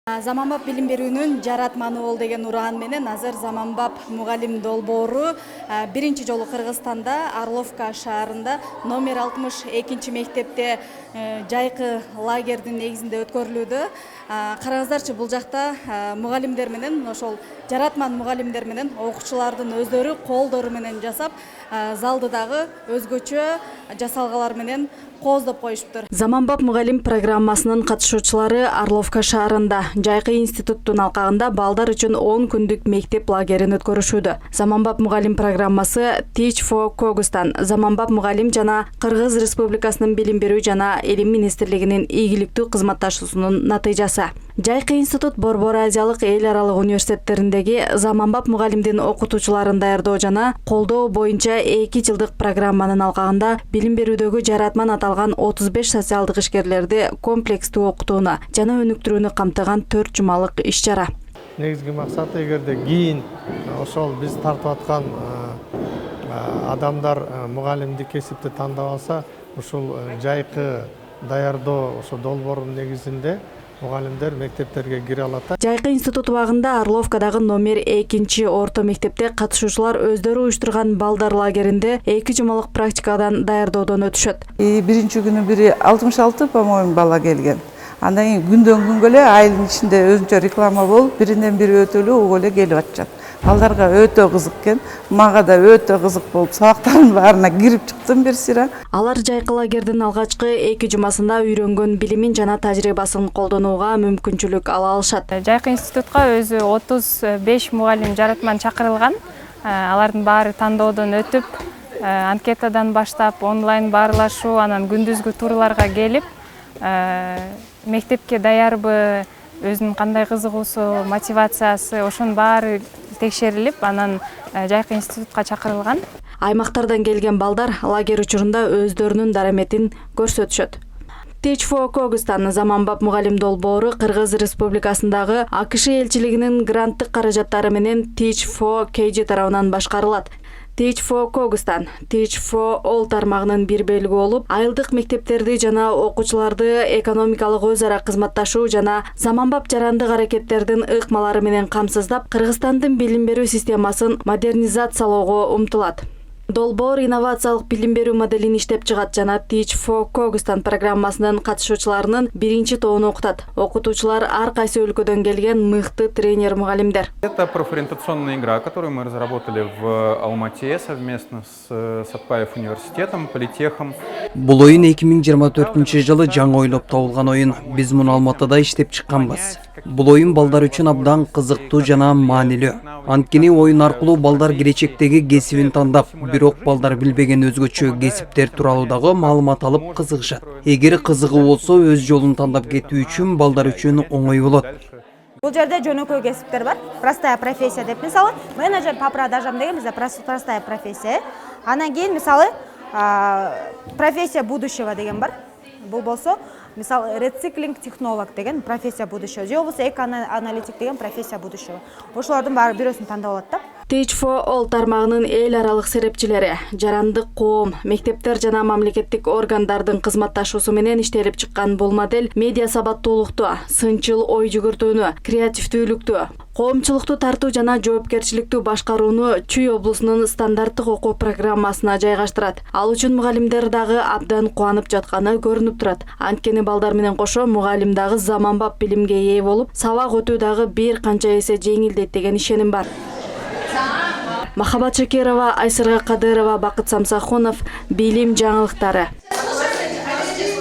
Заманбап билим берүүнүн жаратманы бол деген ураан менен азыр Заманбап мугалим долбоору биринчи жолу Кыргызстанда Орловка шаарында номер 62 мектепте жайкы лагердин негизинде өткөрүлүүдө. Караңыздарчы, бул жакта мугалимдер менен ошол жаратман мугалимдер менен окуучулардын өздөрү колдору менен жасап, залды дагы өзгөчө жасалгалар менен кооздоп коюшуптур. Заманбап мугалим программасынын катышуучулары Орловка шаарында жайкы институттун алкагында балдар үчүн 10 күндүк мектеп лагерин өткөрүшүүдө. Заманбап мугалим программасы Teach for Kyrgyzstan, Заманбап мугалим жана Кыргыз Республикасынын билим берүү жана илим министрлигинин ийгиликтүү кызматташуусунун натыйжасы. Жайкы институт Борбор Азиялык эл аралык университеттериндеги Заманбап мугалимдин окутуучуларын даярдоо жана колдоо боюнча 2 жылдык программанын алкагында билим берүүдөгү жаратман аталган 35 социалдык ишкерлерди комплекстүү окутууну жана өнүктүрүүнү камтыган 4 жумалык иш-чара. Негизги максаты эгерде кийин ошол биз тартып аткан адамдар мугалимдик кесипти тандап алса, ушул жайкы даярдоо ошо долбоордун негизинде мугалимдер мектептерге кире алат. Жайкы институт убагында Орловкадагы номер 2 орто мектепте катышуучулар өздөрү уюштурган балдар лагеринде 2 жумалык практикадан даярдоодон өтүшөт. Биринчи күнү бири 66, по-моему, бала келген. Андан кийин күндөн күнгө эле айылдын ичинде өзүнчө реклама болуп, биринен бири өтөлүп, ого эле келип атышат. Балдарга өтө кызык экен, мага да өтө кызык болуп, сабактардын баарына кирип чыктым бир сыйра. Алар жайкы лагердин алгачкы 2 жумасында үйрөнгөн билимин жана тажрыйбасын колдонууга мүмкүнчүлүк ала алышат. Жайкы институтка өзү 35 мугалим жаратман чакырылган. Алардын баары тандоодон өтүп, анкетадан баштап онлайн баарлашуу, анан күндүзгү турларга келип, мектепке даярбы, өзүнүн кандай кызыгуусу, мотивациясы, ошонун баары текшерилип, анан жайкы институтка чакырылган. Аймактардан келген балдар лагерь учурунда өздөрүнүн дараметин көрсөтүшөт. Teach for Kyrgyzstan Заманбап мугалим долбоору Кыргыз Республикасындагы АКШ элчилигинин гранттык каражаттары менен Teach for KG тарабынан башкарылат. Teach for Kyrgyzstan, Teach for All тармагынын бир бөлүгү болуп, айылдык мектептерди жана окуучуларды экономикалык өз ара кызматташуу жана заманбап жарандык аракеттердин ыкмалары менен камсыздап, Кыргызстандын билим берүү системасын модернизациялоого умтулат. Долбоор инновациялык билим берүү моделин иштеп чыгат жана Teach for Kyrgyzstan программасынын катышуучуларынын биринчи тобун окутат. Окутуучулар ар кайсы өлкөдөн келген мыкты тренер мугалимдер. Это профориентационная игра, которую мы разработали в Алмате совместно с Сатпаев университетом, политехом. Бул оюн 2024 жылы жаңы ойлоп табылган оюн. Биз муну Алматыда иштеп чыкканбыз. Бул оюн балдар үчүн абдан кызыктуу жана маанилүү. Анткени оюн аркылуу балдар келечектеги кесибин тандап, бирок балдар билбеген өзгөчө кесиптер тууралуу дагы маалымат алып кызыгышат. Эгер кызыгуу болсо, өз жолун тандап кетүү үчүн балдар үчүн оңой болот. Бул жерде жөнөкөй кесиптер бар. Простая профессия деп, мисалы, менеджер по продажам деген бизде простая профессия. Анан кийин мисалы профессия будущего деген бар. Бул болсо, мисалы, рециклинг технолог деген профессия будущего. Же болбосо эко-аналитик деген профессия будущего. Ошолордун баары бирөөсүн тандап алат да. Teach for All тармагынын эл аралык серепчилери, жарандык коом, мектептер жана мамлекеттик органдардын кызматташуусу менен иштелип чыккан бул модель медиа сабаттуулукту, сынчыл ой жүгүртүүнү, креативдүүлүктү, коомчулукту тартуу жана жоопкерчиликтүү башкарууну Чүй облусунун стандарттык окуу программасына жайгаштырат. Ал үчүн мугалимдер дагы абдан кубанып жатканы көрүнүп турат. Анткени балдар менен кошо мугалим дагы заманбап билимге ээ болуп, сабак өтүү дагы бир канча эсе жеңилдейт деген ишеним бар. Махабат Шакирова, Айсырга Кадырова, Бакыт Самсахунов, билим жаңылыктары.